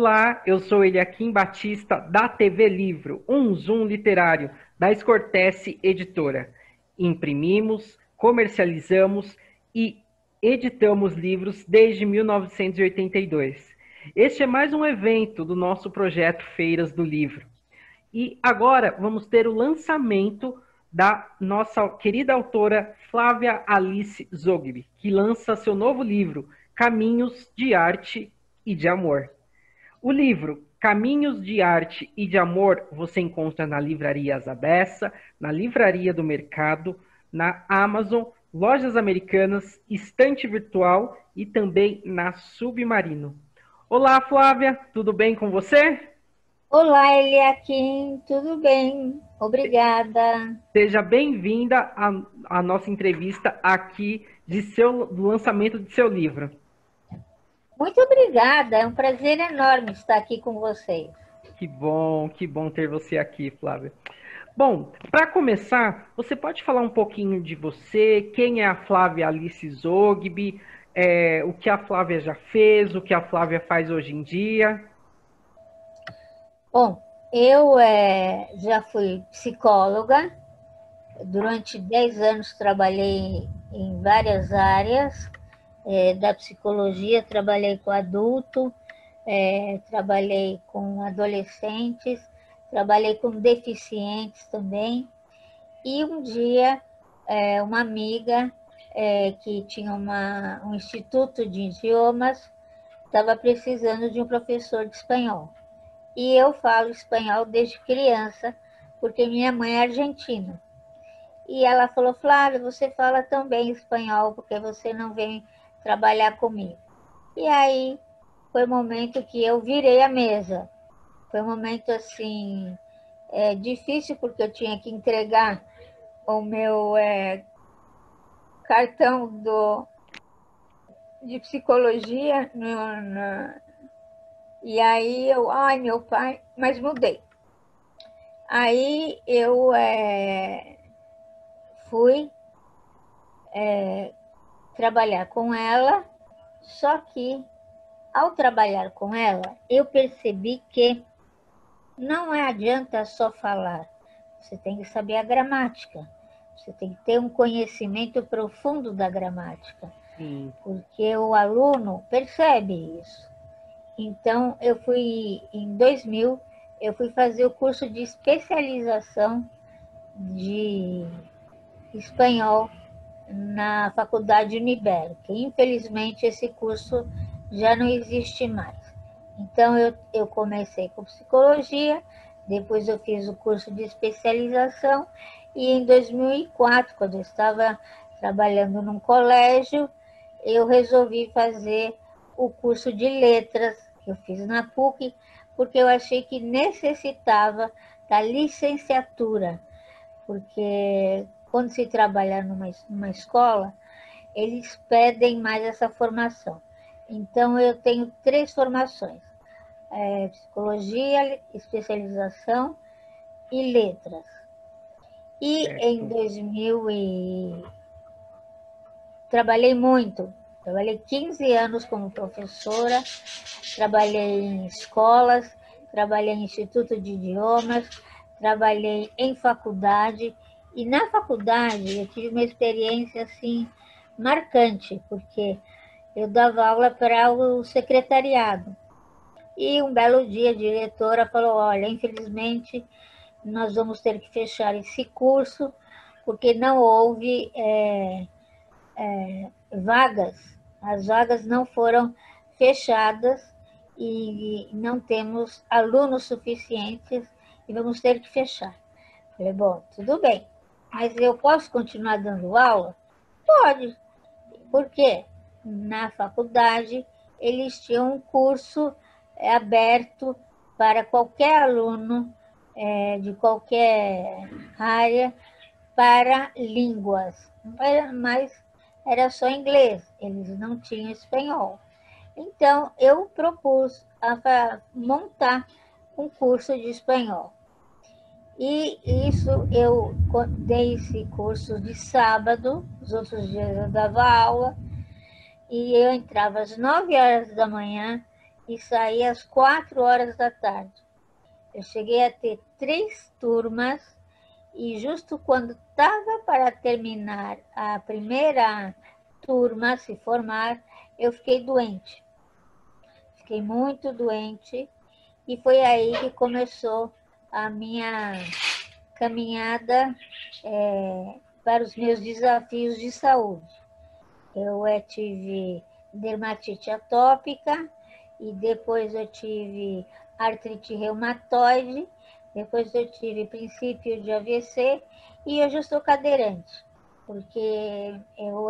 Olá, eu sou Eliakim Batista, da TV Livro, um Zoom literário, da Escortece Editora. Imprimimos, comercializamos e editamos livros desde 1982. Este é mais um evento do nosso projeto Feiras do Livro. E agora vamos ter o lançamento da nossa querida autora Flávia Alice Zogby, que lança seu novo livro, Caminhos de Arte e de Amor. O livro Caminhos de Arte e de Amor você encontra na Livraria Azabessa, na Livraria do Mercado, na Amazon, Lojas Americanas, Estante Virtual e também na Submarino. Olá, Flávia, tudo bem com você? Olá, Eliakim, tudo bem? Obrigada. Seja bem-vinda à nossa entrevista aqui do lançamento de seu livro. Muito obrigada, é um prazer enorme estar aqui com vocês. Que bom ter você aqui, Flávia. Bom, para começar, você pode falar um pouquinho de você, quem é a Flávia Alice Zogby, o que a Flávia já fez, o que a Flávia faz hoje em dia? Bom, eu já fui psicóloga, durante 10 anos trabalhei em várias áreas da psicologia, trabalhei com adulto, trabalhei com adolescentes, trabalhei com deficientes também. E um dia, uma amiga que tinha um instituto de idiomas estava precisando de um professor de espanhol. E eu falo espanhol desde criança, porque minha mãe é argentina. E ela falou: Flávia, você fala tão bem espanhol, porque você não vem trabalhar comigo? E aí foi o momento que eu virei a mesa. Foi um momento assim difícil, porque eu tinha que entregar o meu cartão de psicologia e aí ai meu pai, mas mudei. Aí eu fui trabalhar com ela, só que ao trabalhar com ela, eu percebi que não adianta só falar, você tem que saber a gramática, você tem que ter um conhecimento profundo da gramática, Sim. porque o aluno percebe isso. Então, em 2000, eu fui fazer o curso de especialização de espanhol na Faculdade Unibel, que infelizmente esse curso já não existe mais. Então, eu comecei com psicologia, depois eu fiz o curso de especialização, e em 2004, quando eu estava trabalhando num colégio, eu resolvi fazer o curso de letras, que eu fiz na PUC, porque eu achei que necessitava da licenciatura, porque quando se trabalha numa escola, eles pedem mais essa formação. Então, eu tenho 3 formações: psicologia, especialização e letras. E em Certo. 2000 trabalhei muito, trabalhei 15 anos como professora, trabalhei em escolas, trabalhei em instituto de idiomas, trabalhei em faculdade, e na faculdade eu tive uma experiência assim marcante, porque eu dava aula para o secretariado. E um belo dia a diretora falou: olha, infelizmente nós vamos ter que fechar esse curso, porque não houve vagas, as vagas não foram fechadas e não temos alunos suficientes e vamos ter que fechar. Falei: bom, tudo bem, mas eu posso continuar dando aula? Pode. Por quê? Na faculdade eles tinham um curso aberto para qualquer aluno de qualquer área para línguas, mas era só inglês, eles não tinham espanhol. Então, eu propus montar um curso de espanhol. E isso eu dei esse curso de sábado, os outros dias eu dava aula, e eu entrava às 9 horas da manhã e saí às 4 horas da tarde. Eu cheguei a ter 3 turmas e justo quando estava para terminar a primeira turma, se formar, eu fiquei doente. Fiquei muito doente e foi aí que começou a minha caminhada para os meus desafios de saúde. Eu tive dermatite atópica e depois eu tive artrite reumatoide, depois eu tive princípio de AVC e hoje eu sou cadeirante, porque eu,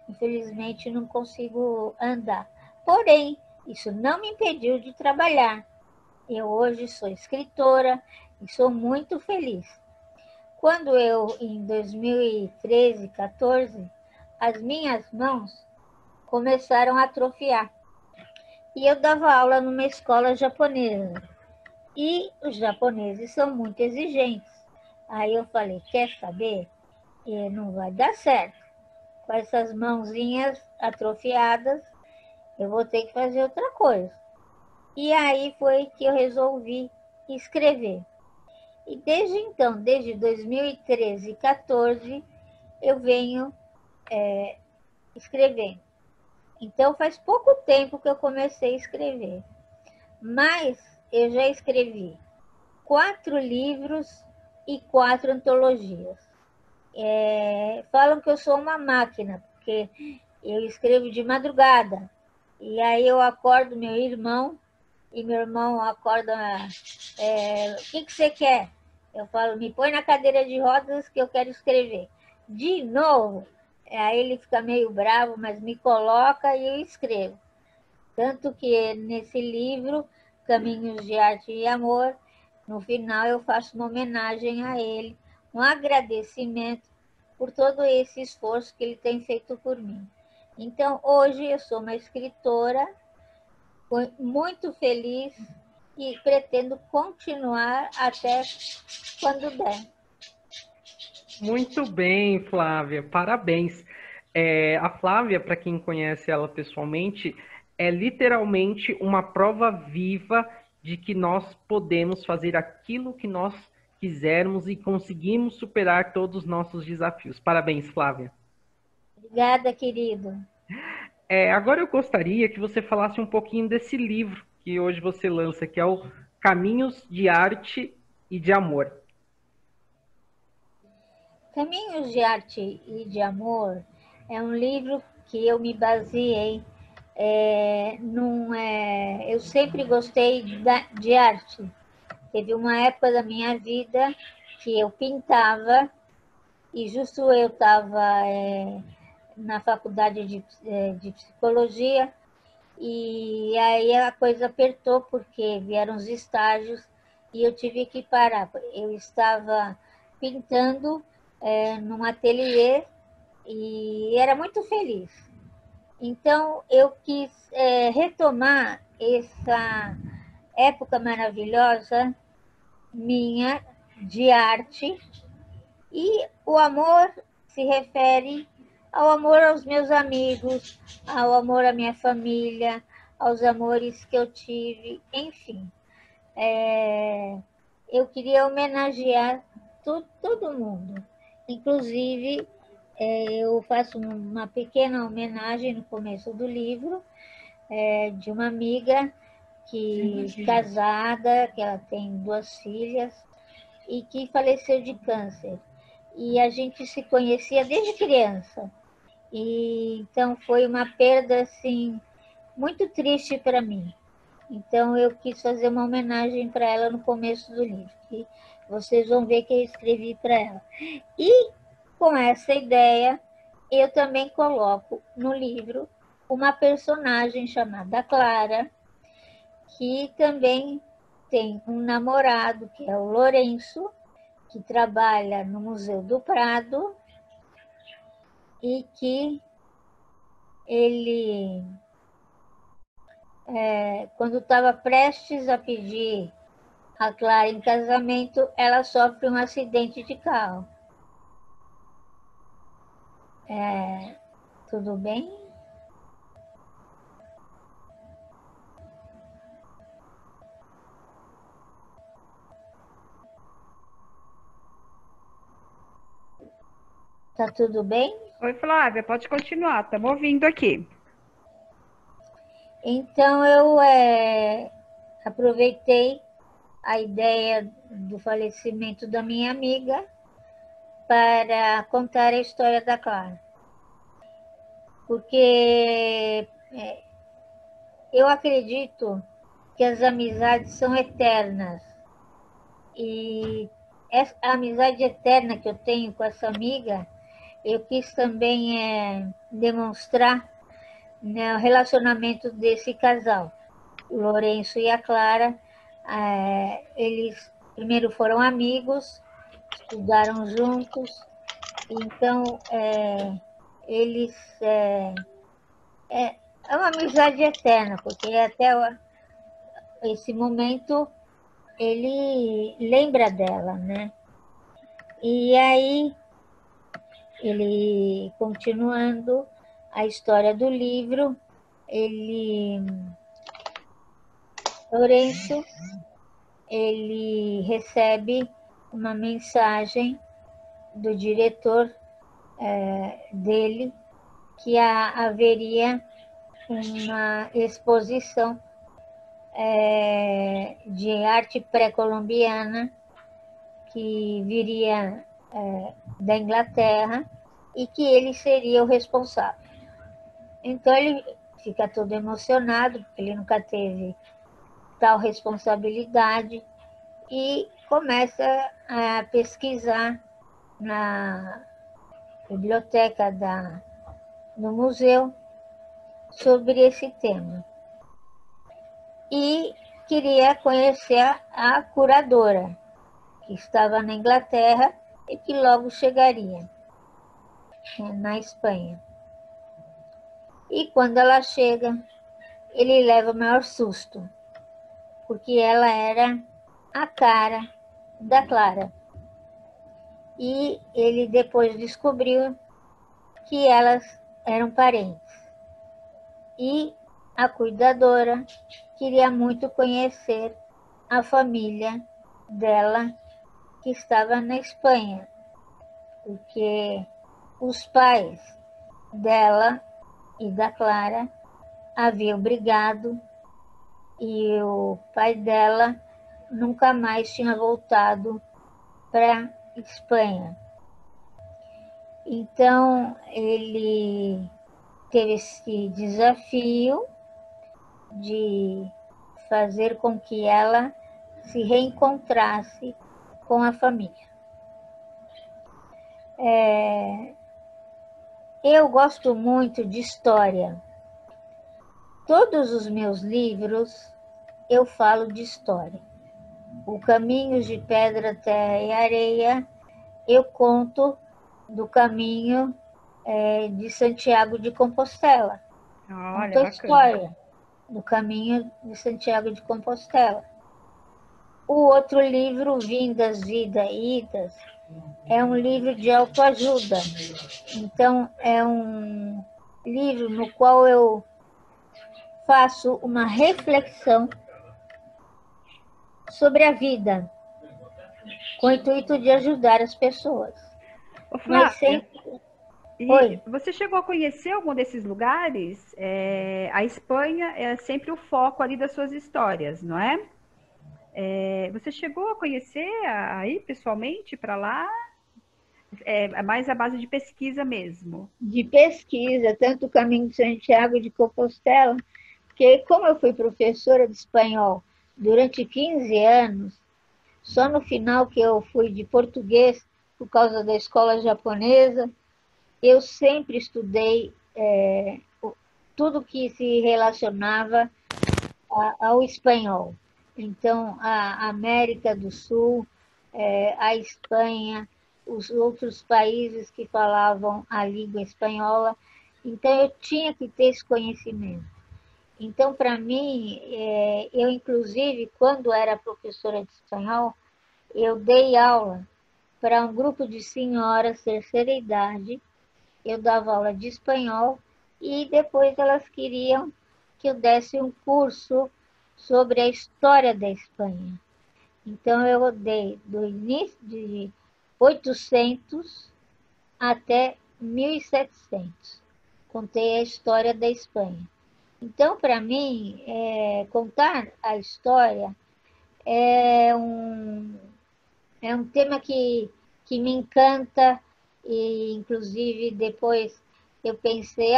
infelizmente, não consigo andar. Porém, isso não me impediu de trabalhar. Eu hoje sou escritora e sou muito feliz. Quando eu, em 2013, 14, as minhas mãos começaram a atrofiar. E eu dava aula numa escola japonesa. E os japoneses são muito exigentes. Aí eu falei, quer saber? Não vai dar certo. Com essas mãozinhas atrofiadas, eu vou ter que fazer outra coisa. E aí foi que eu resolvi escrever. E desde então, desde 2013 e 14, eu venho escrevendo. Então faz pouco tempo que eu comecei a escrever. Mas eu já escrevi 4 livros e 4 antologias. Falam que eu sou uma máquina, porque eu escrevo de madrugada. E aí eu acordo meu irmão, e meu irmão acorda, o que você quer? Eu falo, me põe na cadeira de rodas que eu quero escrever. De novo. Aí ele fica meio bravo, mas me coloca e eu escrevo. Tanto que nesse livro, Caminhos de Arte e Amor, no final eu faço uma homenagem a ele, um agradecimento por todo esse esforço que ele tem feito por mim. Então, hoje eu sou uma escritora muito feliz e pretendo continuar até quando der. Muito bem, Flávia, parabéns. A Flávia, para quem conhece ela pessoalmente, é literalmente uma prova viva de que nós podemos fazer aquilo que nós quisermos e conseguimos superar todos os nossos desafios. Parabéns, Flávia. Obrigada, querido. Agora eu gostaria que você falasse um pouquinho desse livro que hoje você lança, que é o Caminhos de Arte e de Amor. Caminhos de Arte e de Amor é um livro que eu me baseei. Eu sempre gostei de arte. Teve uma época da minha vida que eu pintava e justo eu estava na faculdade de psicologia e aí a coisa apertou porque vieram os estágios e eu tive que parar. Eu estava pintando num ateliê e era muito feliz. Então eu quis retomar essa época maravilhosa minha de arte e o amor se refere ao amor aos meus amigos, ao amor à minha família, aos amores que eu tive, enfim. Eu queria homenagear todo mundo. Inclusive, eu faço uma pequena homenagem no começo do livro, de uma amiga que casada, que ela tem 2 filhas e que faleceu de câncer. E a gente se conhecia desde criança. E então foi uma perda assim muito triste para mim. Então eu quis fazer uma homenagem para ela no começo do livro, que vocês vão ver que eu escrevi para ela. E com essa ideia, eu também coloco no livro uma personagem chamada Clara, que também tem um namorado, que é o Lourenço, que trabalha no Museu do Prado e que ele, quando estava prestes a pedir a Clara em casamento, ela sofre um acidente de carro. Tudo bem? Tá tudo bem? Oi, Flávia, pode continuar, estamos ouvindo aqui. Então, eu aproveitei a ideia do falecimento da minha amiga para contar a história da Clara. Porque eu acredito que as amizades são eternas. E a amizade eterna que eu tenho com essa amiga, eu quis também demonstrar, né, o relacionamento desse casal. O Lourenço e a Clara, eles primeiro foram amigos, estudaram juntos, então eles é uma amizade eterna, porque até esse momento ele lembra dela, né? E aí, ele continuando a história do livro, Lourenço, ele recebe uma mensagem do diretor dele que haveria uma exposição de arte pré-colombiana que viria da Inglaterra e que ele seria o responsável. Então ele fica todo emocionado, porque ele nunca teve tal responsabilidade, e começa a pesquisar na biblioteca do museu sobre esse tema. E queria conhecer a curadora, que estava na Inglaterra e que logo chegaria na Espanha. E quando ela chega, ele leva o maior susto, porque ela era a cara da Clara. E ele depois descobriu que elas eram parentes. E a cuidadora queria muito conhecer a família dela que estava na Espanha, porque os pais dela e da Clara haviam brigado e o pai dela nunca mais tinha voltado para a Espanha. Então, ele teve esse desafio de fazer com que ela se reencontrasse com a família. Eu gosto muito de história. Todos os meus livros eu falo de história. O Caminhos de Pedra, Terra e Areia, eu conto do caminho de Santiago de Compostela. Olha, Conto a bacana. história do caminho de Santiago de Compostela. O outro livro, Vindas, Vida e Idas, é um livro de autoajuda. Então, é um livro no qual eu faço uma reflexão sobre a vida, com o intuito de ajudar as pessoas. Ô, Mas Flávia, sempre. e Oi. você chegou a conhecer algum desses lugares? A Espanha é sempre o foco ali das suas histórias, não é? Você chegou a conhecer aí pessoalmente para lá? É mais a base de pesquisa mesmo. De pesquisa, tanto o Caminho de Santiago de Compostela, porque como eu fui professora de espanhol durante 15 anos, só no final que eu fui de português, por causa da escola japonesa, eu sempre estudei tudo que se relacionava ao espanhol. Então, a América do Sul, a Espanha, os outros países que falavam a língua espanhola. Então, eu tinha que ter esse conhecimento. Então, para mim, eu, inclusive, quando era professora de espanhol, eu dei aula para um grupo de senhoras terceira idade. Eu dava aula de espanhol e depois elas queriam que eu desse um curso sobre a história da Espanha. Então, eu dei do início de 800 até 1700. Contei a história da Espanha. Então, para mim, contar a história é um tema que me encanta, e inclusive depois eu pensei,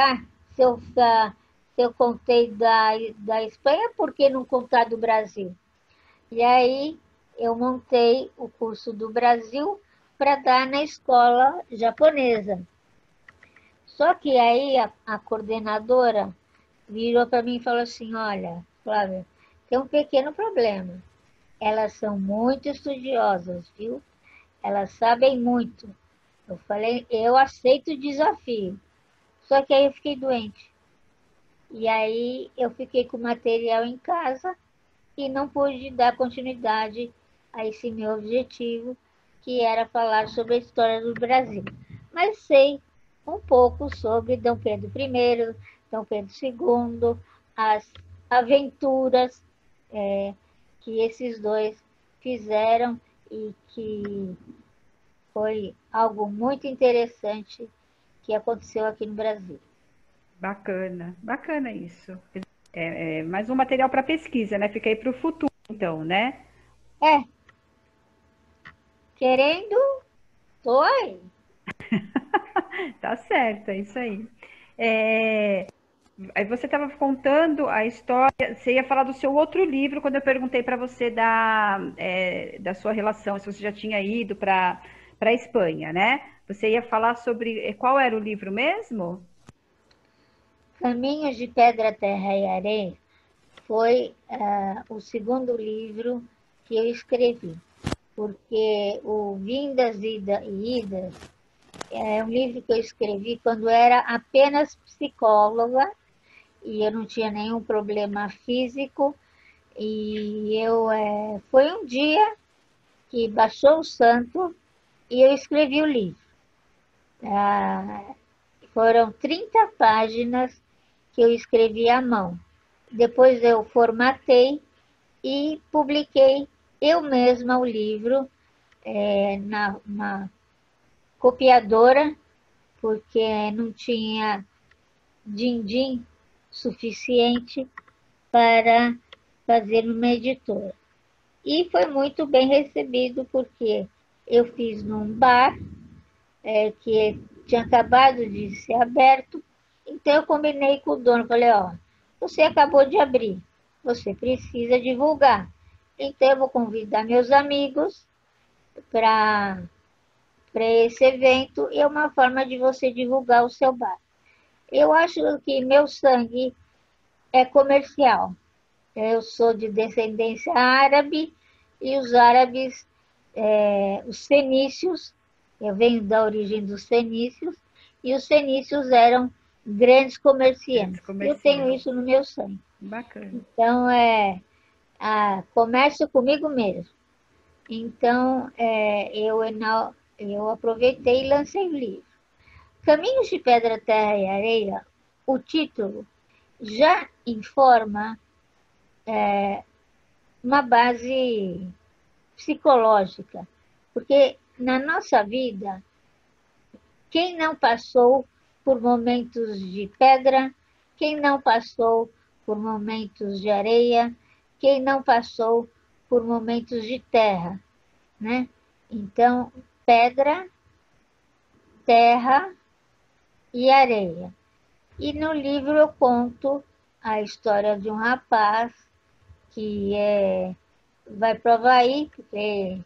se eu contei da Espanha, por que não contar do Brasil? E aí eu montei o curso do Brasil para dar na escola japonesa. Só que aí a coordenadora virou para mim e falou assim, olha, Flávia, tem um pequeno problema. Elas são muito estudiosas, viu? Elas sabem muito. Eu falei, eu aceito o desafio. Só que aí eu fiquei doente. E aí eu fiquei com o material em casa e não pude dar continuidade a esse meu objetivo, que era falar sobre a história do Brasil. Mas sei um pouco sobre Dom Pedro I, Dom Pedro II, as aventuras que esses dois fizeram e que foi algo muito interessante que aconteceu aqui no Brasil. Bacana, bacana isso. Mais um material para pesquisa, né? Fica aí para o futuro, então, né? É, querendo, tô aí. Tá certo, é isso aí. Aí você estava contando a história, você ia falar do seu outro livro, quando eu perguntei para você da sua relação, se você já tinha ido para a Espanha, né? Você ia falar sobre qual era o livro mesmo? Caminhos de Pedra, Terra e Areia foi o segundo livro que eu escrevi, porque o Vindas e Idas é um livro que eu escrevi quando era apenas psicóloga e eu não tinha nenhum problema físico, e foi um dia que baixou o santo e eu escrevi o livro. Foram 30 páginas que eu escrevi à mão. Depois eu formatei e publiquei eu mesma o livro na copiadora, porque não tinha din-din suficiente para fazer numa editora. E foi muito bem recebido, porque eu fiz num bar que tinha acabado de ser aberto, então eu combinei com o dono, falei, ó, você acabou de abrir, você precisa divulgar. Então eu vou convidar meus amigos para esse evento, e é uma forma de você divulgar o seu bar. Eu acho que meu sangue é comercial. Eu sou de descendência árabe, e os árabes, os fenícios, eu venho da origem dos fenícios, e os fenícios eram grandes comerciantes. Eu tenho isso no meu sangue. Bacana. Então, comércio comigo mesmo. Então, eu aproveitei e lancei o livro. Caminhos de Pedra, Terra e Areia, o título já informa uma base psicológica, porque na nossa vida, quem não passou por momentos de pedra, quem não passou por momentos de areia, quem não passou por momentos de terra, né? Então, pedra, terra e areia. E no livro eu conto a história de um rapaz que vai para o Havaí, porque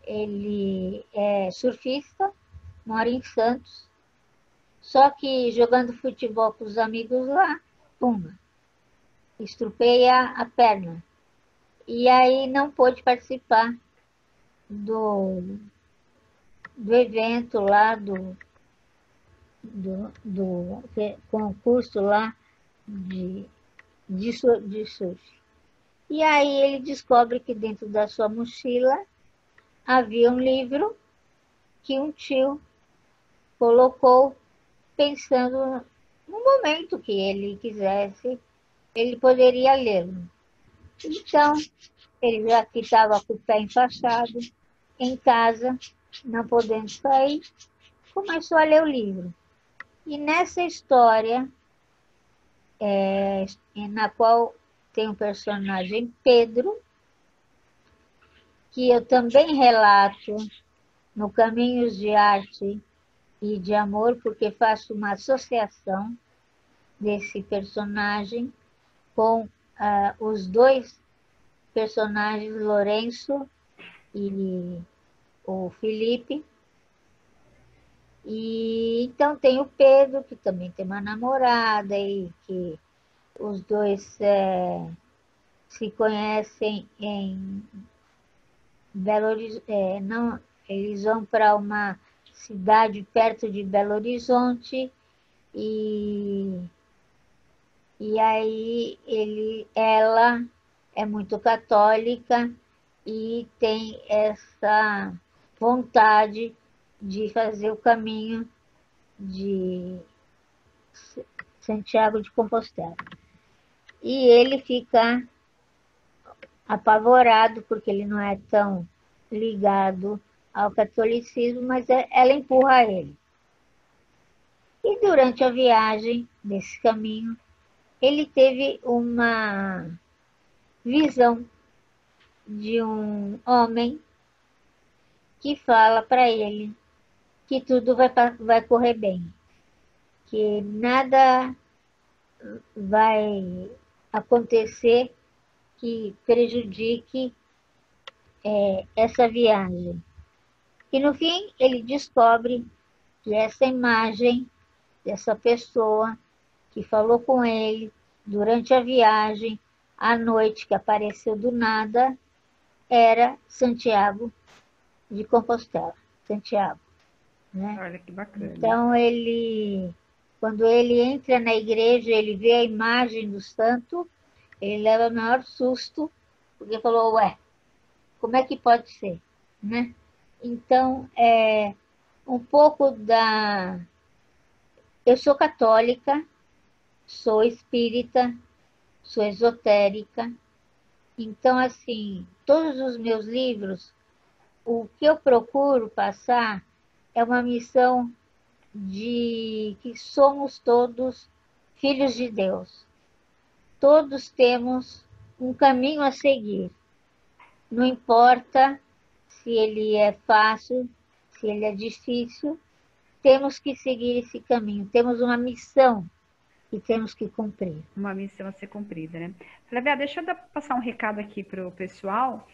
ele é surfista, mora em Santos, só que jogando futebol com os amigos lá, pumba, estrupeia a perna. E aí não pôde participar do evento lá, do concurso lá de surf. E aí ele descobre que dentro da sua mochila havia um livro que um tio colocou, pensando no momento que ele quisesse, ele poderia lê-lo. Então, ele já que estava com o pé enfaixado, em casa, não podendo sair, começou a ler o livro. E nessa história, na qual tem o personagem Pedro, que eu também relato no Caminhos de Arte e de Amor, porque faço uma associação desse personagem com os dois personagens, Lourenço e o Felipe. E então tem o Pedro, que também tem uma namorada, e que os dois se conhecem em Belo Horizonte. Não, eles vão para uma cidade perto de Belo Horizonte e aí ela é muito católica e tem essa vontade de fazer o caminho de Santiago de Compostela. E ele fica apavorado, porque ele não é tão ligado ao catolicismo, mas ela empurra ele. E durante a viagem desse caminho, ele teve uma visão de um homem que fala para ele que tudo vai correr bem, que nada vai acontecer que prejudique essa viagem. E no fim ele descobre que essa imagem dessa pessoa que falou com ele durante a viagem, à noite, que apareceu do nada, era Santiago de Compostela. Santiago, né? Olha que bacana. Então, quando ele entra na igreja, ele vê a imagem do santo, ele leva o maior susto, porque falou, ué, como é que pode ser? Né? Então, um pouco eu sou católica, sou espírita, sou esotérica, então, assim, todos os meus livros, o que eu procuro passar é uma missão de que somos todos filhos de Deus. Todos temos um caminho a seguir. Não importa se ele é fácil, se ele é difícil, temos que seguir esse caminho. Temos uma missão que temos que cumprir. Uma missão a ser cumprida, né? Flávia, deixa eu passar um recado aqui para o pessoal.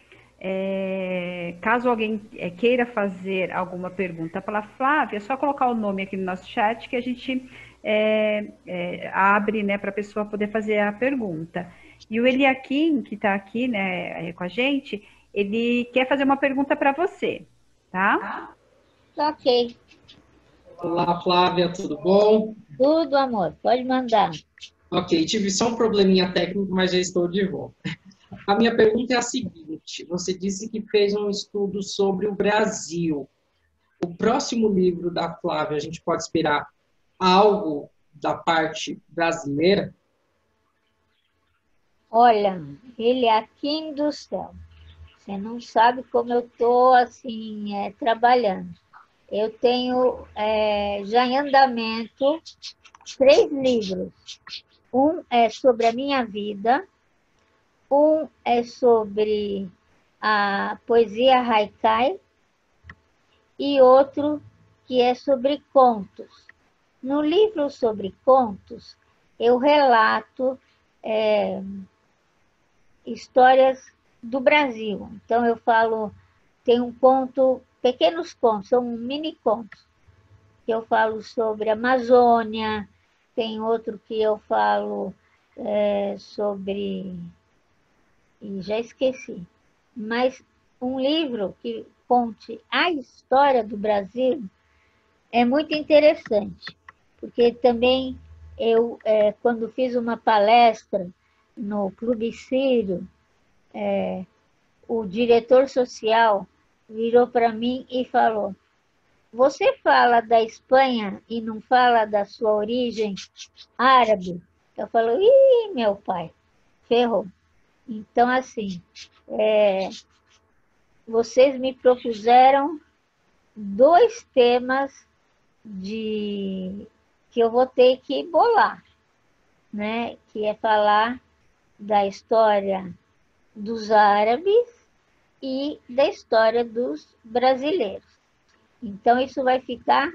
Caso alguém queira fazer alguma pergunta para a Flávia, é só colocar o nome aqui no nosso chat que a gente abre, né, para a pessoa poder fazer a pergunta. E o Eliakim, que está aqui, né, com a gente, ele quer fazer uma pergunta para você, tá? Ok. Olá, Flávia, tudo bom? Tudo, amor, pode mandar. Ok, tive só um probleminha técnico, mas já estou de volta. A minha pergunta é a seguinte: você disse que fez um estudo sobre o Brasil. O próximo livro da Flávia, a gente pode esperar algo da parte brasileira? Olha, Eliakim do céu, você não sabe como eu estou assim, trabalhando. Eu tenho já em andamento 3 livros. Um é sobre a minha vida, um é sobre a poesia haikai e outro que é sobre contos. No livro sobre contos, eu relato histórias do Brasil. Então, eu falo, tem um conto, pequenos contos, são mini contos, que eu falo sobre a Amazônia, tem outro que eu falo sobre... e já esqueci. Mas um livro que conte a história do Brasil é muito interessante, porque também eu, quando fiz uma palestra no Clube Sírio, o diretor social virou para mim e falou: você fala da Espanha e não fala da sua origem árabe? Eu falo, ih, meu pai, ferrou. Então, assim, vocês me propuseram 2 temas que eu vou ter que bolar, né? Que é falar da história dos árabes e da história dos brasileiros. Então, isso vai ficar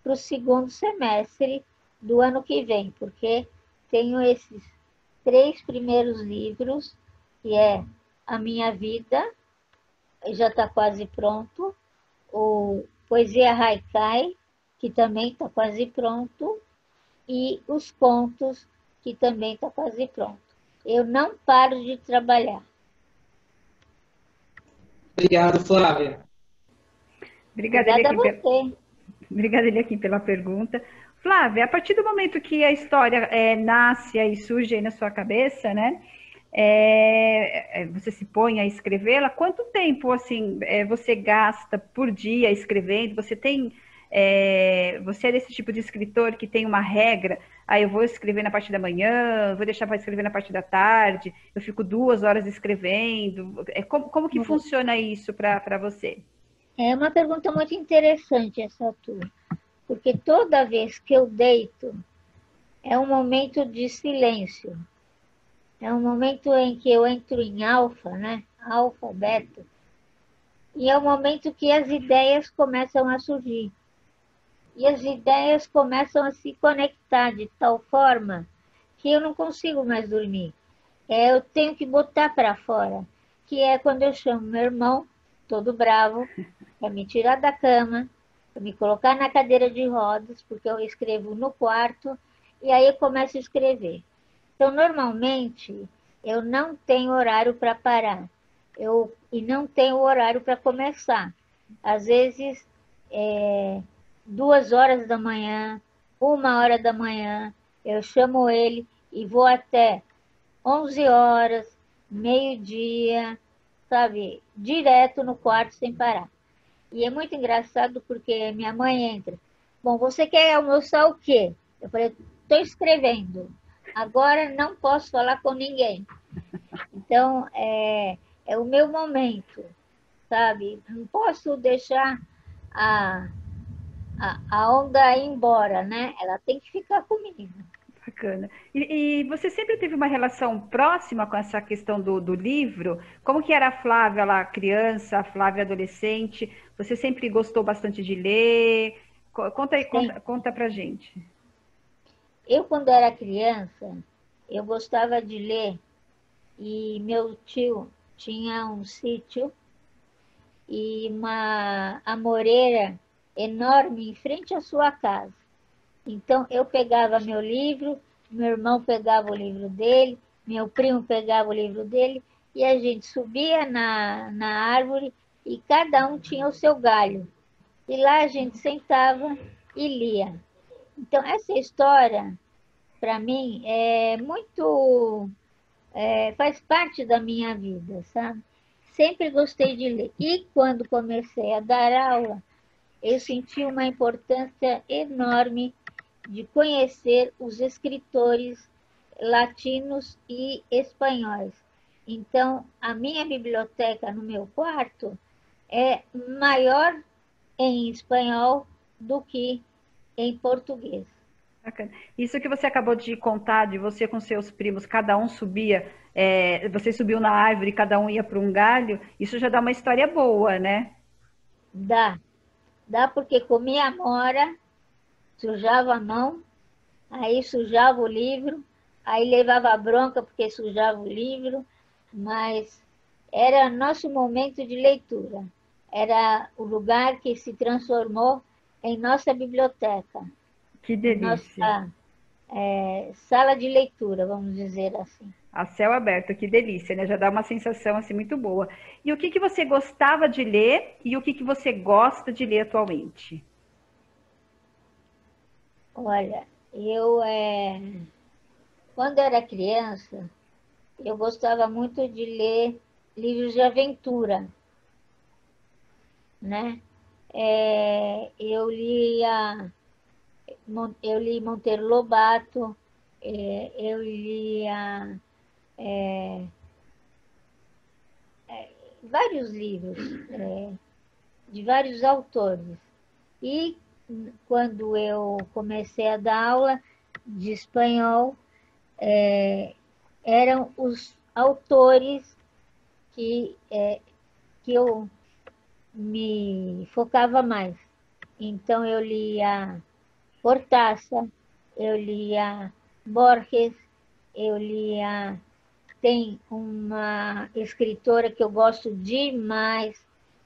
para o segundo semestre do ano que vem, porque tenho esses 3 primeiros livros, que é A Minha Vida, já está quase pronto, o Poesia Haikai, que também está quase pronto, e os contos, que também está quase pronto. Eu não paro de trabalhar. Obrigado, Flávia. Obrigada, Obrigada a Eliakim, você. obrigada, Eliakim, pela pergunta. Flávia, a partir do momento que a história nasce e surge aí na sua cabeça, né? Você se põe a escrevê-la, quanto tempo assim você gasta por dia escrevendo? Você é desse tipo de escritor que tem uma regra? Aí eu vou escrever na parte da manhã, vou deixar para escrever na parte da tarde, eu fico 2 horas escrevendo. Como que funciona isso para você? É uma pergunta muito interessante essa tua, porque toda vez que eu deito, é um momento de silêncio. É um momento em que eu entro em alfa, né? Alfa, beta. E é o momento que as ideias começam a surgir. E as ideias começam a se conectar de tal forma que eu não consigo mais dormir. Eu tenho que botar para fora, que é quando eu chamo meu irmão, todo bravo, para me tirar da cama, para me colocar na cadeira de rodas, porque eu escrevo no quarto, e aí eu começo a escrever. Então, normalmente, eu não tenho horário para parar, e não tenho horário para começar. Às vezes, 2 horas da manhã, 1 hora da manhã, eu chamo ele e vou até 11 horas, meio-dia, sabe? Direto no quarto sem parar. E é muito engraçado porque minha mãe entra. Bom, você quer almoçar o quê? Eu falei, estou escrevendo. Agora não posso falar com ninguém. Então, é o meu momento, sabe? Não posso deixar a, a onda ir embora, né? Ela tem que ficar comigo. Bacana. E você sempre teve uma relação próxima com essa questão do livro? Como que era a Flávia lá, criança, a Flávia adolescente? Você sempre gostou bastante de ler? Conta aí, Sim. conta pra gente. Eu, quando era criança, eu gostava de ler e meu tio tinha um sítio e uma amoreira enorme em frente à sua casa. Então, eu pegava meu livro, meu irmão pegava o livro dele, meu primo pegava o livro dele, e a gente subia na árvore e cada um tinha o seu galho. E lá a gente sentava e lia. Então, essa história, para mim, faz parte da minha vida, sabe? Sempre gostei de ler. E quando comecei a dar aula, eu senti uma importância enorme de conhecer os escritores latinos e espanhóis. Então, a minha biblioteca no meu quarto é maior em espanhol do que em português. Bacana. Isso que você acabou de contar, de você com seus primos, cada um subia, você subiu na árvore, cada um ia para um galho, isso já dá uma história boa, né? Dá porque comia amora, sujava a mão, aí sujava o livro, aí levava bronca porque sujava o livro, mas era nosso momento de leitura. Era o lugar que se transformou em nossa biblioteca, Que em delícia. nossa sala de leitura, vamos dizer assim. A céu aberto, que delícia, né? Já dá uma sensação assim muito boa. E o que que você gostava de ler e o que que você gosta de ler atualmente? Olha, quando era criança, eu gostava muito de ler livros de aventura, né? Eu li Monteiro Lobato, eu lia vários livros de vários autores. E quando eu comecei a dar aula de espanhol, eram os autores que eu me focava mais. Então, eu lia Cortázar, eu lia Borges, eu lia... Tem uma escritora que eu gosto demais,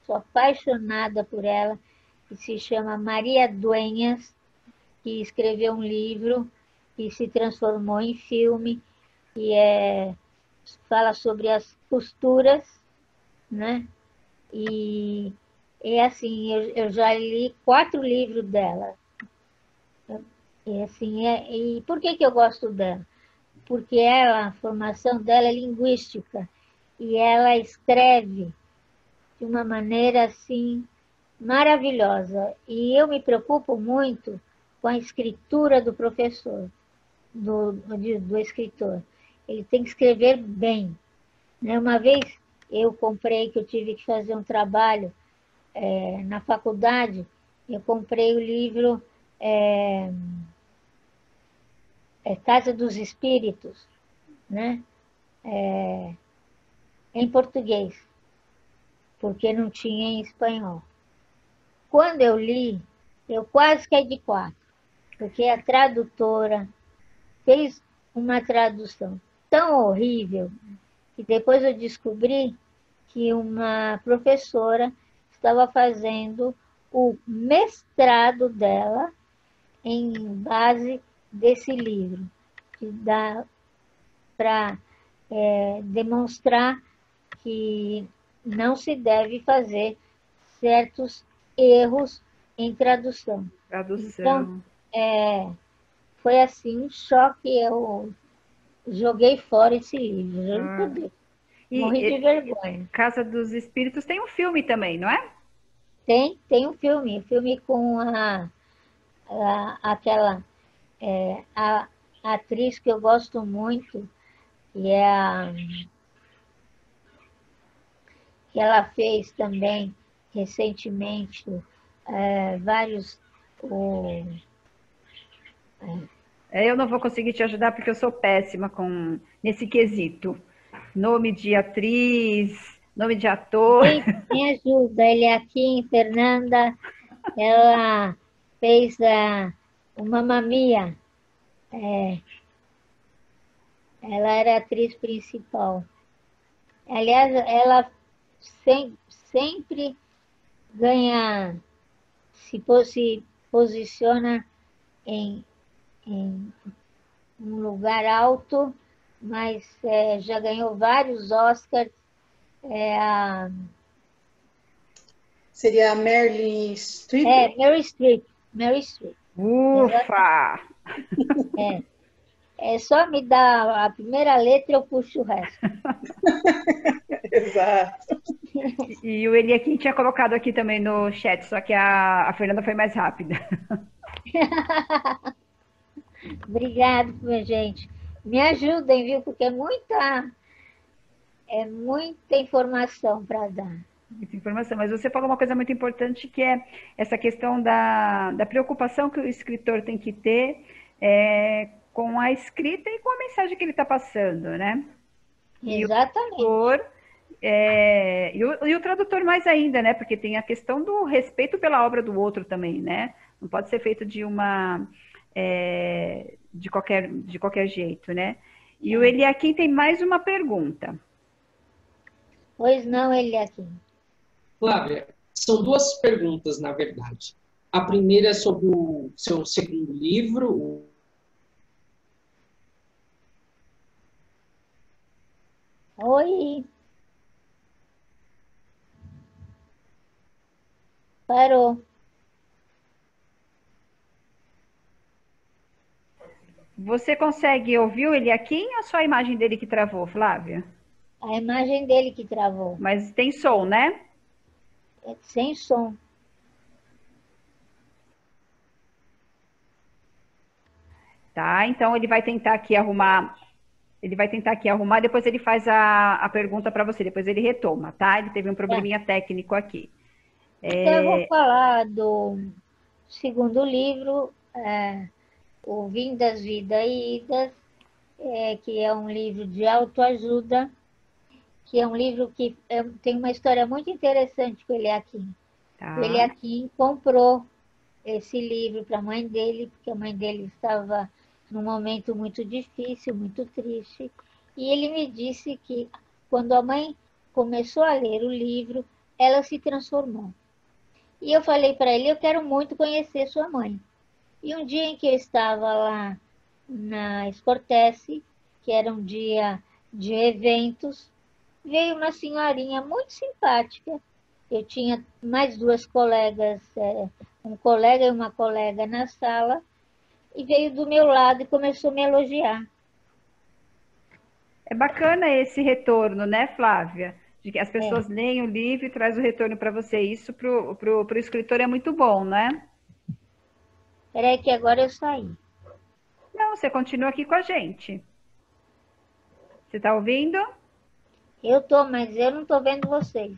sou apaixonada por ela, que se chama Maria Dueñas, que escreveu um livro que se transformou em filme, que fala sobre as costuras, né? E é assim, eu já li 4 livros dela. E assim, e por que eu gosto dela? Porque a formação dela é linguística e ela escreve de uma maneira assim maravilhosa. E eu me preocupo muito com a escritura do professor, do escritor. Ele tem que escrever bem. Uma vez eu comprei, que eu tive que fazer um trabalho na faculdade, eu comprei o livro Casa dos Espíritos, né? Em português, porque não tinha em espanhol. Quando eu li, eu quase caí de 4, porque a tradutora fez uma tradução tão horrível que depois eu descobri que uma professora estava fazendo o mestrado dela em base desse livro, que dá para demonstrar que não se deve fazer certos erros em tradução. Então, foi assim um choque, eu joguei fora esse livro, juro por Deus. Morri de vergonha. Casa dos Espíritos tem um filme também, não é? Tem um filme com aquela a atriz que eu gosto muito, que que ela fez também recentemente vários... Eu não vou conseguir te ajudar porque eu sou péssima nesse quesito. Nome de atriz, nome de ator. Me ajuda, ele é aqui, Fernanda, ela fez o Mamma Mia. Ela era a atriz principal. Aliás, ela sempre ganha, se posiciona em um lugar alto, mas já ganhou vários Oscars. Seria a Meryl Streep? Meryl Streep. Ufa! É só me dar a primeira letra, eu puxo o resto. Exato. E o Eliakim tinha colocado aqui também no chat, só que a Fernanda foi mais rápida. Obrigado, minha gente. Me ajudem, viu? Porque é muita informação para dar. Muita informação, mas você falou uma coisa muito importante, que é essa questão da preocupação que o escritor tem que ter com a escrita e com a mensagem que ele está passando, né? Exatamente. E o tradutor mais ainda, né? Porque tem a questão do respeito pela obra do outro também, né? Não pode ser feito de qualquer jeito, né? E o Eliakim tem mais uma pergunta. Pois não, Eliakim. Flávia, são 2 perguntas, na verdade. A primeira é sobre o seu segundo livro. Oi. Parou. Você consegue ouvir o Eliakim ou só a imagem dele que travou, Flávia? A imagem dele que travou. Mas tem som, né? Sem som. Tá, então ele vai tentar aqui arrumar. Depois ele faz a pergunta para você, depois ele retoma, tá? Ele teve um probleminha técnico aqui. Então eu vou falar segundo livro, O Vindas, Vida e Idas, que é um livro de autoajuda, que é um livro que tem uma história muito interessante com o Eliakim. Tá. O Eliakim comprou esse livro para a mãe dele, porque a mãe dele estava num momento muito difícil, muito triste. E ele me disse que quando a mãe começou a ler o livro, ela se transformou. E eu falei para ele, eu quero muito conhecer sua mãe. E um dia em que eu estava lá na Escortece, que era um dia de eventos, veio uma senhorinha muito simpática. Eu tinha mais duas colegas, um colega e uma colega na sala, e veio do meu lado e começou a me elogiar. É bacana esse retorno, né, Flávia? De que as pessoas leem o livro e traz o retorno para você. Isso pro escritor é muito bom, né? Peraí que agora eu saí. Não, você continua aqui com a gente. Você está ouvindo? Eu tô, mas eu não tô vendo vocês.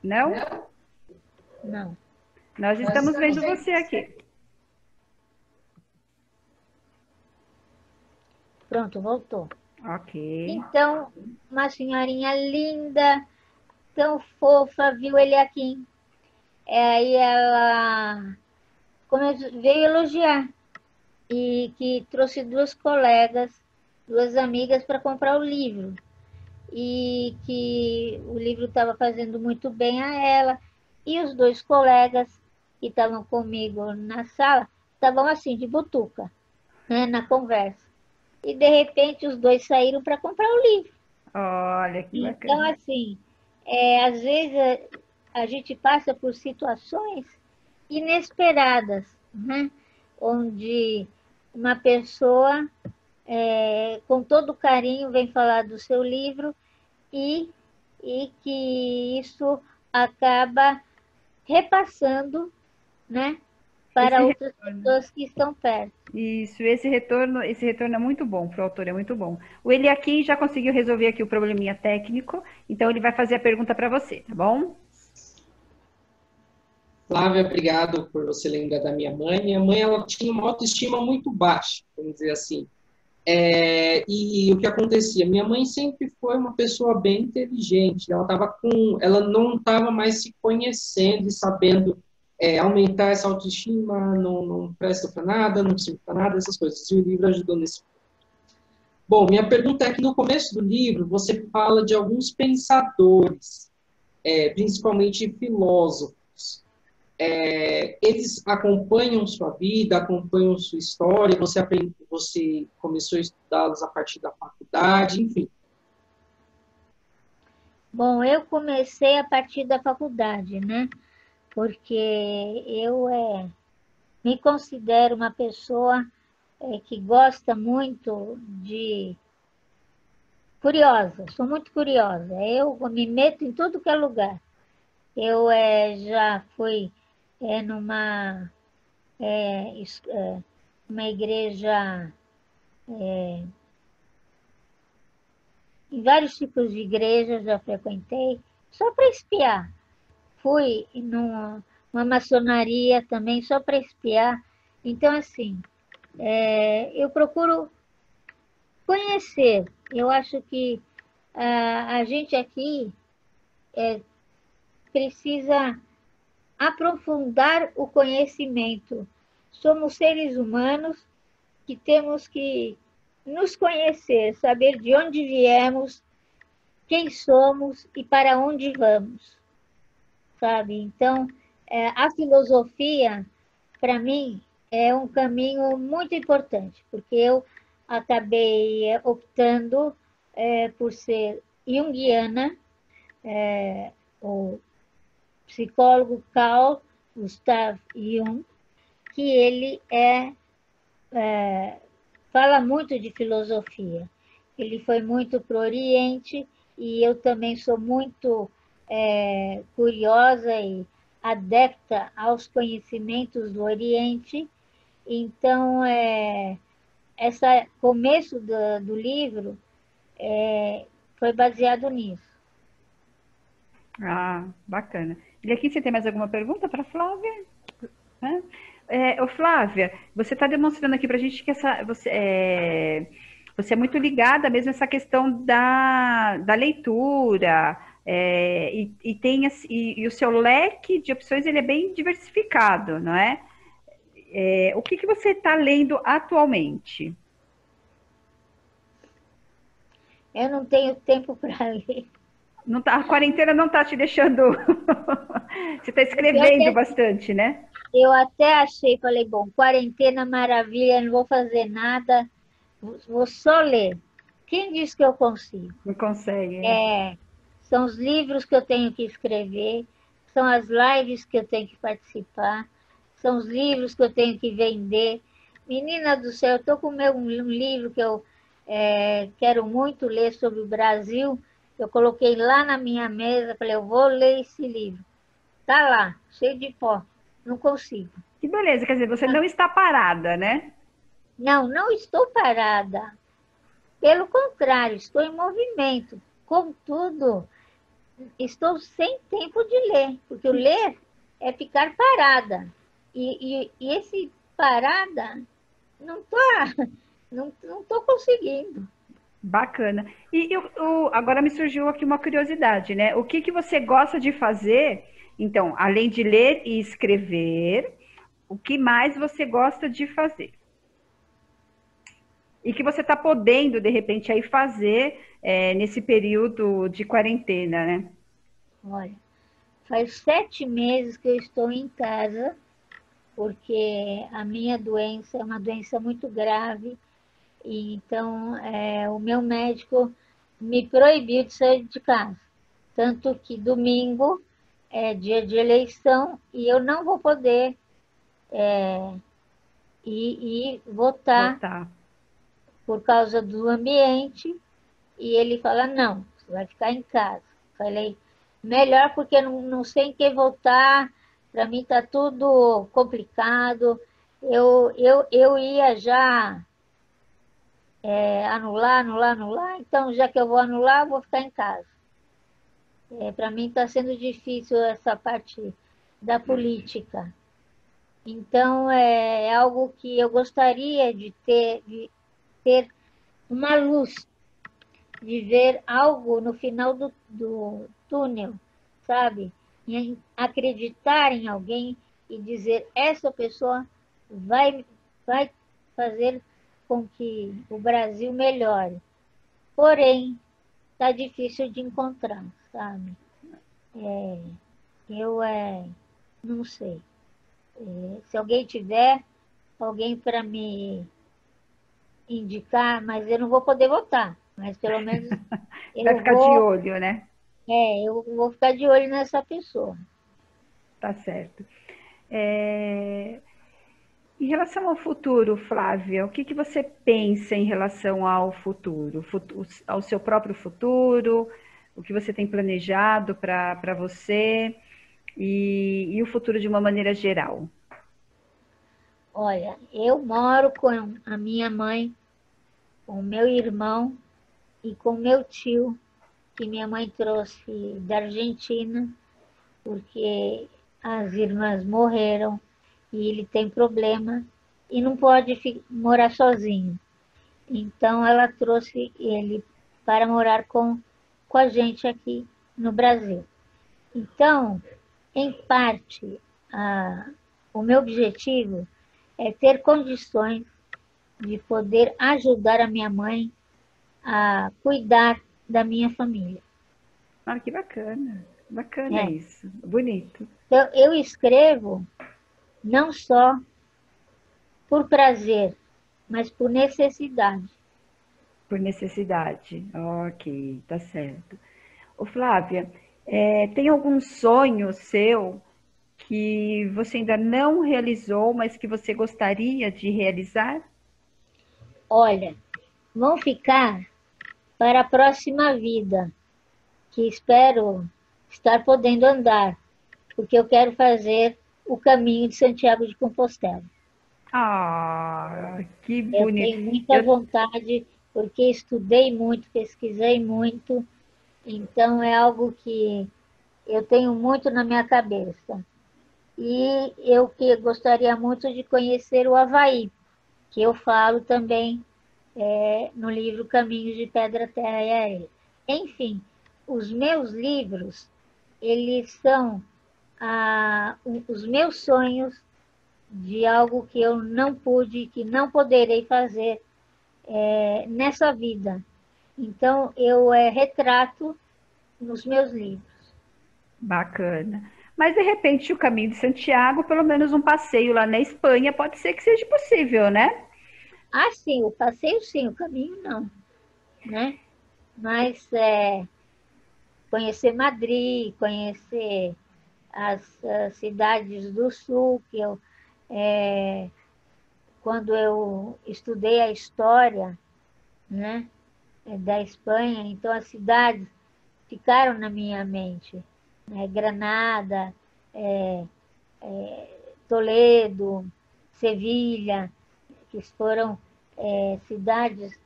Não? Não. Nós estamos vendo você aqui. Pronto, voltou. Ok. Então, uma senhorinha linda, tão fofa, viu ele aqui. Aí ela veio elogiar e que trouxe duas colegas, duas amigas para comprar o livro. E que o livro estava fazendo muito bem a ela. E os dois colegas que estavam comigo na sala estavam assim, de butuca, né, na conversa. E de repente os dois saíram para comprar o livro. Olha que Então, bacana. assim, às vezes a gente passa por situações inesperadas, né? Onde uma pessoa, com todo carinho, vem falar do seu livro e que isso acaba repassando, né, para Esse outras retorno. pessoas que estão perto. Isso, esse retorno é muito bom para o autor, é muito bom. O Eliakim já conseguiu resolver aqui o probleminha técnico, então ele vai fazer a pergunta para você, tá bom? Flávia, obrigado por você lembrar da minha mãe. Minha mãe, ela tinha uma autoestima muito baixa, vamos dizer assim. E o que acontecia? Minha mãe sempre foi uma pessoa bem inteligente. Ela não estava mais se conhecendo e sabendo aumentar essa autoestima. Não presta para nada, não serve para nada, essas coisas. E o livro ajudou nesse. Bom, minha pergunta é que no começo do livro você fala de alguns pensadores, principalmente filósofos. Eles acompanham sua vida, acompanham sua história, você começou a estudá-los a partir da faculdade, enfim. Bom, eu comecei a partir da faculdade, né? Porque eu me considero uma pessoa que gosta muito de curiosa, sou muito curiosa. Eu me meto em tudo que é lugar. Eu já fui numa uma igreja, em vários tipos de igrejas já frequentei, só para espiar. Fui numa maçonaria também, só para espiar. Então, assim, eu procuro conhecer. Eu acho que a gente aqui precisa aprofundar o conhecimento. Somos seres humanos que temos que nos conhecer, saber de onde viemos, quem somos e para onde vamos, sabe? Então, a filosofia, para mim, é um caminho muito importante, porque eu acabei optando por ser junguiana, o psicólogo Carl Gustav Jung, que ele fala muito de filosofia. Ele foi muito para o Oriente e eu também sou muito curiosa e adepta aos conhecimentos do Oriente. Então, esse começo do livro foi baseado nisso. Ah, bacana. E aqui você tem mais alguma pergunta para Flávia? Ô Flávia, você está demonstrando aqui para a gente que você é muito ligada mesmo a essa questão da leitura, e o seu leque de opções ele é bem diversificado, não é? O que você está lendo atualmente? Eu não tenho tempo para ler. Não tá, a quarentena não está te deixando. Você está escrevendo bastante, né? Eu até achei, falei, bom, quarentena maravilha, não vou fazer nada, vou só ler. Quem disse que eu consigo? Não consegue, hein? São os livros que eu tenho que escrever, são as lives que eu tenho que participar, são os livros que eu tenho que vender. Menina do céu, eu estou com um livro que eu quero muito ler sobre o Brasil. Eu coloquei lá na minha mesa, falei, eu vou ler esse livro. Está lá, cheio de pó. Não consigo. Que beleza, quer dizer, você não está parada, né? Não, não estou parada. Pelo contrário, estou em movimento. Contudo, estou sem tempo de ler, porque o ler é ficar parada. E esse parada, não estou não tô conseguindo. Bacana. Agora me surgiu aqui uma curiosidade, né? O que você gosta de fazer? Então, além de ler e escrever, o que mais você gosta de fazer? E que você está podendo, de repente, aí fazer nesse período de quarentena, né? Olha, faz 7 meses que eu estou em casa, porque a minha doença é uma doença muito grave. E então, o meu médico me proibiu de sair de casa. Tanto que domingo é dia de eleição e eu não vou poder ir votar Botar. por causa do ambiente. E ele fala, não, você vai ficar em casa. Falei, melhor porque não sei em que votar, para mim está tudo complicado. Eu ia já anular, então já que eu vou anular, eu vou ficar em casa. Para mim está sendo difícil essa parte da política. Então é algo que eu gostaria de ter uma luz, de ver algo no final do túnel, sabe? Em acreditar em alguém e dizer, essa pessoa vai fazer com que o Brasil melhore. Porém, está difícil de encontrar, sabe? Eu não sei. Se alguém tiver, alguém para me indicar, mas eu não vou poder votar. Mas pelo menos Vai ficar de olho, né? eu vou ficar de olho nessa pessoa. Tá certo. Em relação ao futuro, Flávia, o que você pensa em relação ao futuro, ao seu próprio futuro, o que você tem planejado para você e o futuro de uma maneira geral? Olha, eu moro com a minha mãe, com o meu irmão e com o meu tio, que minha mãe trouxe da Argentina, porque as irmãs morreram e ele tem problema e não pode morar sozinho. Então, ela trouxe ele para morar com a gente aqui no Brasil. Então, em parte, o meu objetivo é ter condições de poder ajudar a minha mãe a cuidar da minha família. Ah, que bacana. Bacana isso. Bonito. Então, eu escrevo não só por prazer, mas por necessidade. Por necessidade. Ok, tá certo. Ô, Flávia, tem algum sonho seu que você ainda não realizou, mas que você gostaria de realizar? Olha, vão ficar para a próxima vida, que espero estar podendo andar, porque eu quero fazer o caminho de Santiago de Compostela. Ah, que Eu bonito. tenho muita vontade, porque estudei muito, pesquisei muito, então é algo que eu tenho muito na minha cabeça. E eu que gostaria muito de conhecer o Havaí, que eu falo também no livro Caminhos de Pedra, Terra e Areia. Enfim, os meus livros, eles são os meus sonhos de algo que eu não pude, que não poderei fazer nessa vida. Então, eu retrato nos meus livros. Bacana. Mas, de repente, o Caminho de Santiago, pelo menos um passeio lá na Espanha, pode ser que seja possível, né? Ah, sim, o passeio sim, o caminho não, né? Mas conhecer Madrid, conhecer as cidades do sul, que eu, quando eu estudei a história, né, da Espanha, então as cidades ficaram na minha mente, né? Granada, Toledo, Sevilha, que foram cidades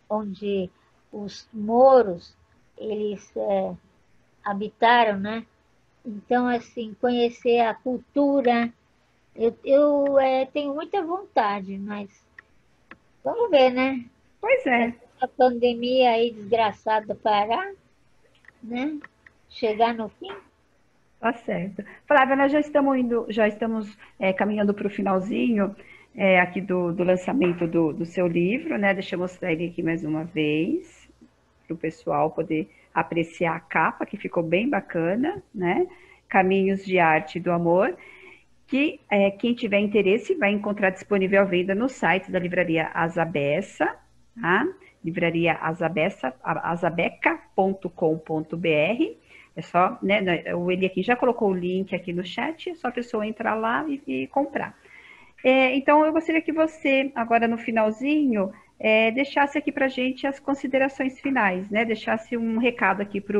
onde os mouros eles habitaram, né? Então, assim, conhecer a cultura, eu tenho muita vontade, mas vamos ver, né? Pois é. A pandemia aí desgraçada parar, né? Chegar no fim. Tá certo. Flávia, nós já estamos caminhando para o finalzinho aqui do lançamento do seu livro, né? Deixa eu mostrar ele aqui mais uma vez, para o pessoal poder apreciar a capa, que ficou bem bacana, né? Caminhos de Arte do Amor, que quem tiver interesse vai encontrar disponível à venda no site da Livraria Azabessa, tá? Livraria azabeca.com.br. É só, né? O Eli aqui já colocou o link aqui no chat, é só a pessoa entrar lá e comprar. Então, eu gostaria que você, agora no finalzinho, deixasse aqui para a gente as considerações finais, né? Deixasse um recado aqui para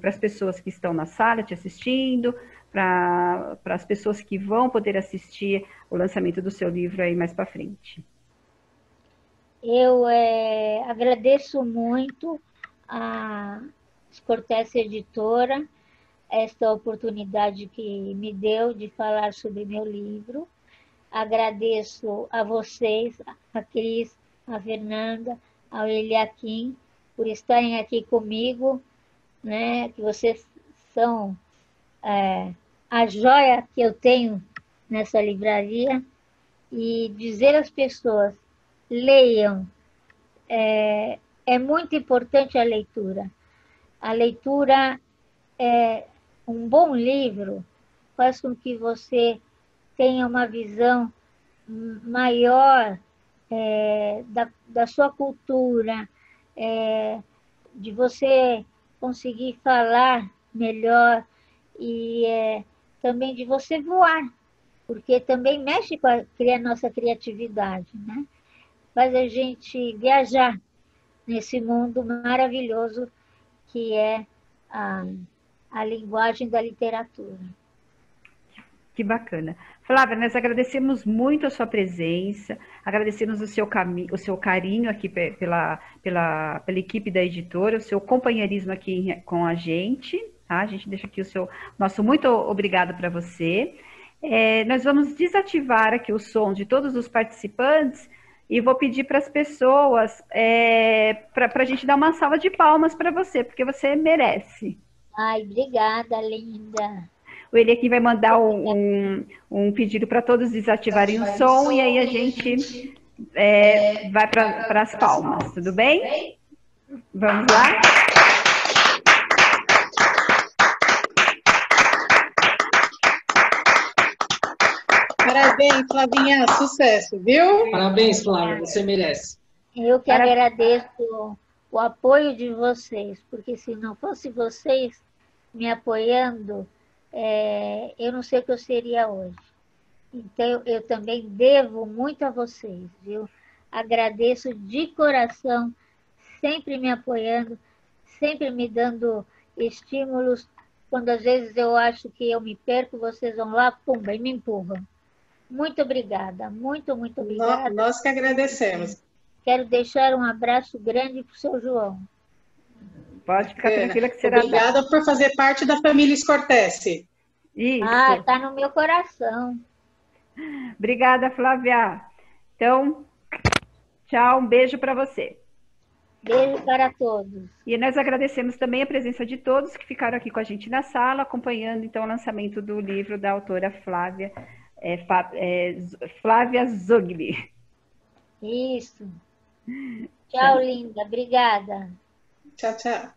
as pessoas que estão na sala te assistindo, para as pessoas que vão poder assistir o lançamento do seu livro aí mais para frente. Eu agradeço muito a Cortese Editora esta oportunidade que me deu de falar sobre meu livro. Agradeço a vocês, a Cris, a Fernanda, ao Eliakim, por estarem aqui comigo, né? Que vocês são a joia que eu tenho nessa livraria, e dizer às pessoas, leiam, é muito importante a leitura. A leitura um bom livro faz com que você tenha uma visão maior da sua cultura, de você conseguir falar melhor e também de você voar, porque também mexe com a nossa criatividade, né? Faz a gente viajar nesse mundo maravilhoso que é a linguagem da literatura. Que bacana. Flávia, nós agradecemos muito a sua presença, agradecemos o seu carinho aqui pela equipe da editora, o seu companheirismo aqui com a gente, tá? A gente deixa aqui nosso muito obrigado para você. Nós vamos desativar aqui o som de todos os participantes e vou pedir para as pessoas para a gente dar uma salva de palmas para você, porque você merece. Ai, obrigada, linda. O Eli aqui vai mandar um pedido para todos desativarem o som e aí a gente vai para as palmas, tudo bem? Vamos lá? Parabéns, Flavinha, sucesso, viu? Parabéns, Flávia, você merece. Eu que agradeço o apoio de vocês, porque se não fosse vocês me apoiando, eu não sei o que eu seria hoje. Então, eu também devo muito a vocês, viu? Agradeço de coração, sempre me apoiando, sempre me dando estímulos. Quando às vezes eu acho que eu me perco, vocês vão lá, pumba, e me empurram. Muito obrigada, muito, muito obrigada. Nós que agradecemos. Quero deixar um abraço grande para o seu João. Pode ficar tranquila que será. Obrigada por fazer parte da família Scortese. Isso. Ah, tá no meu coração. Obrigada, Flávia. Então, tchau, um beijo para você. Beijo para todos. E nós agradecemos também a presença de todos que ficaram aqui com a gente na sala, acompanhando então o lançamento do livro da autora Flávia, Flávia Zogli. Isso. Tchau, linda. Obrigada. Tchau, tchau.